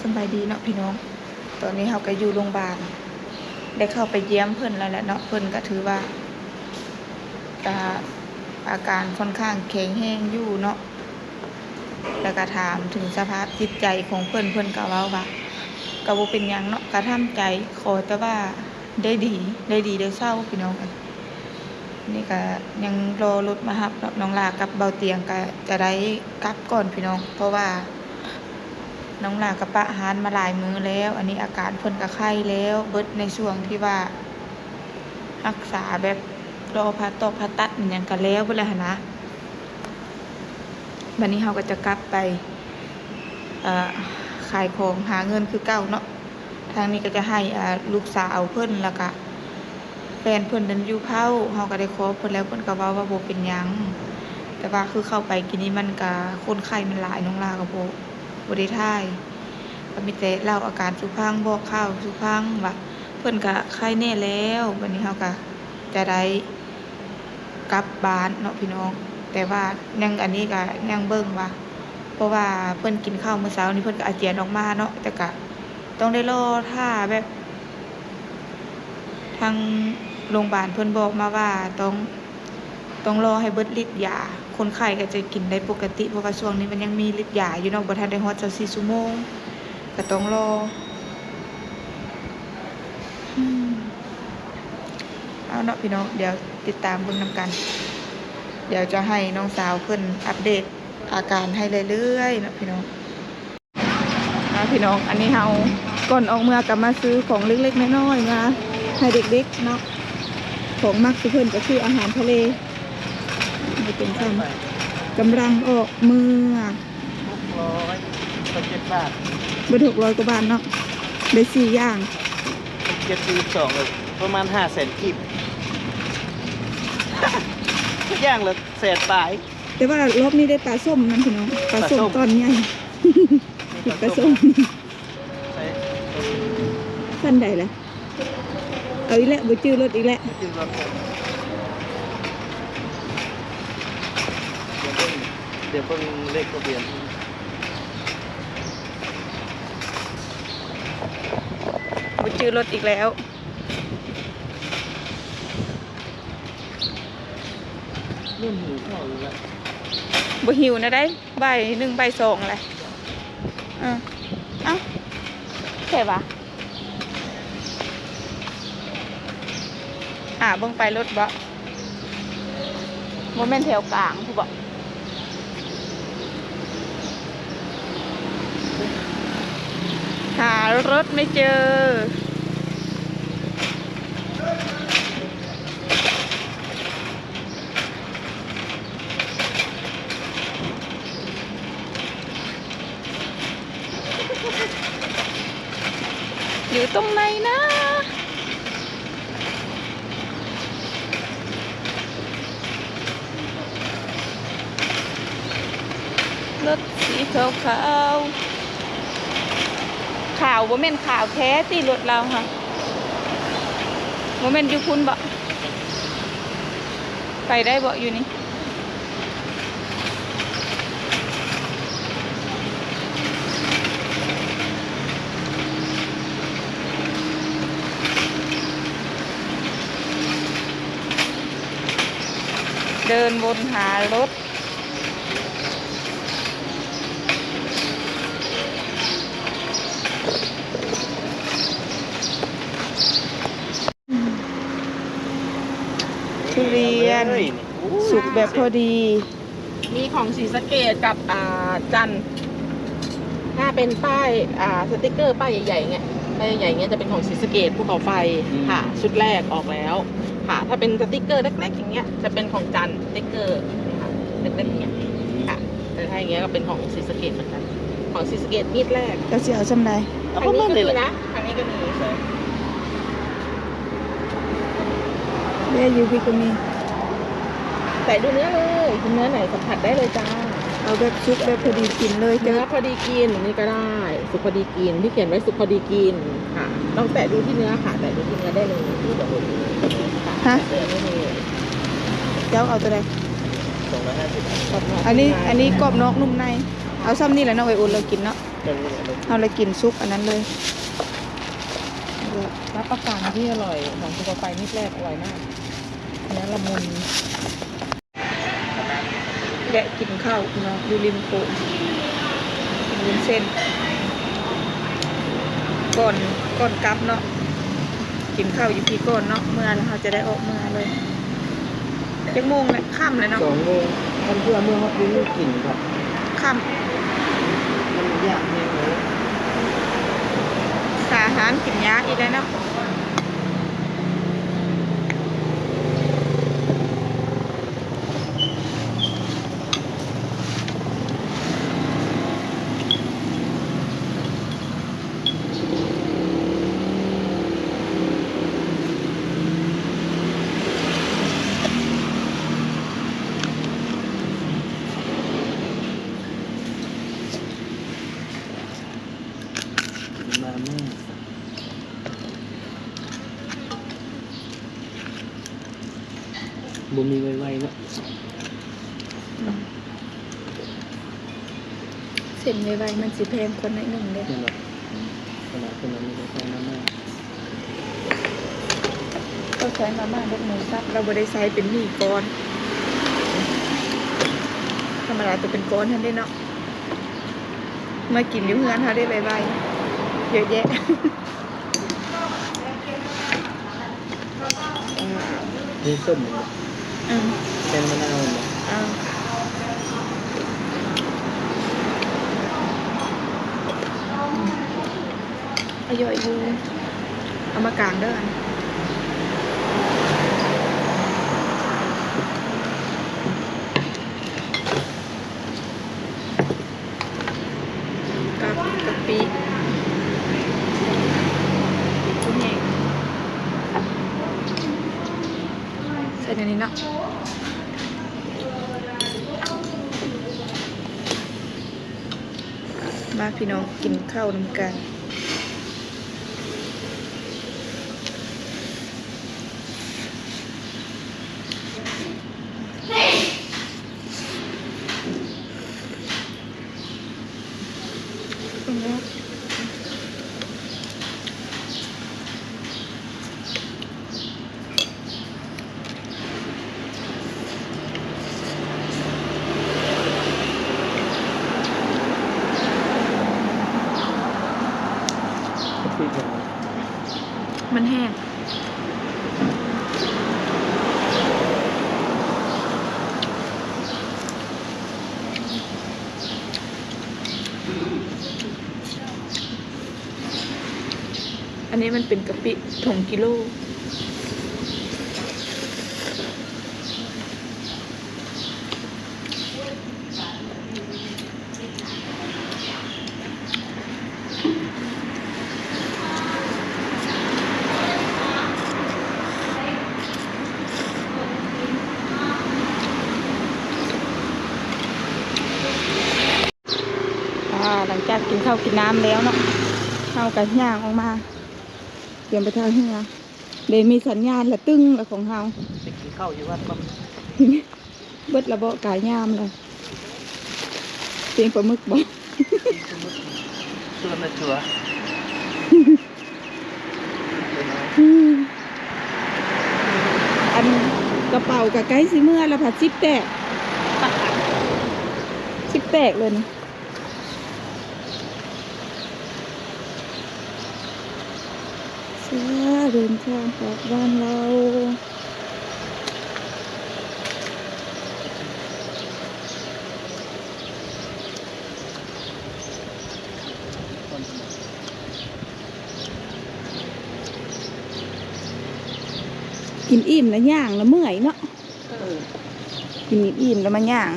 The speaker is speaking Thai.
สบายดีเนาะพี่น้องตอนนี้เราก็อยู่โรงพยาบาลได้เข้าไปเยี่ยมเพิ่นแล้วแหละเนาะเพิ่นก็ถือว่าอาการค่อนข้างแข็งแรงอยู่เนาะแล้วก็ถามถึงสภาพจิตใจของเพิ่นก็เว้าว่าก็บ่เป็นหยังเนาะก็ทำใจขอแต่ว่าได้ดีได้เศร้าพี่น้องนี่ก็ยังรอรถมารับน้องลากับเบาเตียงก็จะได้กลับก่อนพี่น้องเพราะว่าน้องลากับปะหานมาหลายมื้อแล้วอันนี้อาการเพิ่นก็ไข้แล้วเบิดในช่วงที่ว่ารักษาแบบรอผ่าตัดอหยังก็แล้วเบิดแล้วหั่นนะบัดนี้เราก็จะกลับไปขายของหาเงินคือเก่าเนาะทางนี้ก็จะให้ลูกสาวเพิ่นแล้วก็แฟนเพิ่นนั้นอยู่เผาเฮาก็ได้ขอเพิ่นแล้วเพิ่นก็เว้าว่าบ่เป็นหยังแต่ว่าคือเข้าไปกินนี้มันก็คนไข้มันหลายน้องลาก็บ่ได้ทายก็มีแต่เล่าอาการสุพังบอกข่าวสุพังว่าเพิ่นก็ไข้แน่แล้ววันนี้เฮาก็จะได้กลับบ้านเนาะพี่น้องแต่ว่ายังอันนี้ก็ยังเบิ่งว่าเพราะว่าเพิ่นกินข้าวมื้อเช้านี้เพิ่นก็อาเจียนออกมาเนาะแต่ก็ต้องได้รอท่าแบบทางโรงพยาบาลเพิ่นบอกมาว่าต้องรอให้เบิดฤทธิ์ยาคนไข้ก็จะกินได้ปกติเพราะว่าช่วงนี้มันยังมีฤทธิ์ยาอยู่เนาะบ่ทันได้ฮอด24ชั่วโมงก็ต้องรอเอาเนาะพี่น้องเดี๋ยวติดตามเบิ่งนำกันเดี๋ยวจะให้น้องสาวเพิ่นอัปเดตอาการให้เรื่อยๆเนาะพี่น้องนะพี่น้องอันนี้เฮาก่อนออกเมื่อกลับมาซื้อของเล็กๆน้อยๆมาให้เด็กๆเนาะของมักสิเพิ่นก็คืออาหารทะเลนี่เป็นคำกำลังออกเมื่อ600 7 บาทเบิด600 กว่าบาทเนาะได้4อย่าง72เลยประมาณ500,000กีบทุกอย่างละแสนปลายแต่ว่ารอบนี้ได้ปลาส้มนั่นพี่น้องปลาส้มตอนใหญ่ปลาส้มสั้นใดล่ะเอาอีกแล้วบ่จื้อรถอีกแล้วเดี๋ยวเพิ่งเลขทะเบียนบ่จื้อรถอีกแล้วเริ่มหิวข้าวแล้วบ่หิวนะได้บ่าย1บ่าย2อะไรเอ้าใช่ปะเบิ่งไปรถบ่แม่นแถวกลางผู้บ่หารถไม่เจออยู่ตรงไหนนะรถสีขาวขาวบ่แม่นขาวแท้ที่รถเราค่ะบ่แม่นอยู่พุ่นบ่ไปได้บ่อยู่นี่เดินวนหารถทุเรียนสุกแบบพอดีมีของศรีสะเกษกับจันทร์ถ้าเป็นป้ายสติกเกอร์ป้ายใหญ่ๆเงี้ยป้ายใหญ่ๆเงี้ยจะเป็นของศรีสะเกษภูเขาไฟค่ะชุดแรกออกแล้วค่ะถ้าเป็นสติกเกอร์เล็กๆอย่างเงี้ยจะเป็นของจันทร์สติกเกอร์ค่ะเล็กๆอย่างเงี้ยค่ะแต่ถ้าอย่างเงี้ยก็เป็นของศรีสะเกษเหมือนกันของศรีสะเกษมีดแรกก็เสียวจำได้ทางนี้ก็มีนะทางนี้ก็มีเรียอยู่พี่ก็มีใส่ดูเนื้อเลยเนื้อไหนสัมผัสได้เลยจ้าเอาแบบชุบแบบพอดีกินเลยเนื้อพอดีกินนี่ก็ได้สุกพอดีกินที่เขียนไว้สุกพอดีกินค่ะต้องแตะดูที่เนื้อค่ะแตะดูที่เนื้อได้เลยที่แบบฮะเนื้อไม่มีเจ้าเอาตัวใด250 อันนี้กรอบนอกนุ่มในเอาซ้ำนี่แหละน้องไออุ่นเรากินเนาะ จังเลย เอาเลยกินซุปอันนั้นเลย รับประกันที่อร่อยของภูเขาไฟนิดแรกอร่อยมากเนื้อละมุน แวะกินข้าวเนาะอยู่ริมโขงกินวุ้นเส้นก่อนกลับเนาะกินข้าวอยู่พี่ก่อนเนาะเมื่อแล้วเราจะได้ออกเมื่อเลยจักโมงเลยค่ำเลยเนาะ 2 โมงท่านเพื่อเมื่อฮอดนี้กินครับ ค่ มันยากแน่เลย ำหาอาหารกินยากอีกแล้วเนาะมาแม่บ่มีไวๆเนาะ เส้นไวๆมันสิแพงคนหน่อยหนึ่งเลย นั่นแหละขนาดคนนั้นมีแต่ใส่มาม่า ก็ใช้มาม่าลูกหมูสับเราบ่ได้ใช้เป็นหมี่ก้อนธรรมดาจะเป็นก้อนท่านได้เนาะมากินอยู่เพื่อนเขาได้ไวๆเยอะแยะ นี่ส้มเหมือนกัน อืม เป็นมะนาวเหมือนกัน เอาอร่อยอยู่เอามากางเด้ออันกับกะปิกุ้งแห้งใส่ในนี้เนาะมาพี่น้องกินข้าวนำกันปิดอย่างนี้ มันแห้งอันนี้มันเป็นกะปิถุงกิโลหลังจากกินข้าวกินน้ำแล้วเนาะข้าวกับย่างออกมาเตรียมไปทางเฮือเดี๋ยวมีสัญญาณละตึ้งละของเฮา ไปกินข้าวอยู่วัดปั๊บ เบิดระเบาะกายยามเลยเสียงปลาหมึกบอก ชวนนะชัว อันกระเป๋ากับไก่สิเมื่อแล้วผัดซิปแตกซิปแตกเลยนะเสื้อเดินทางกลับบ้านเรากินอิ่มแล้วย่างแล้วเมื่อยเนาะกินอิ่มแล้วมาย่าง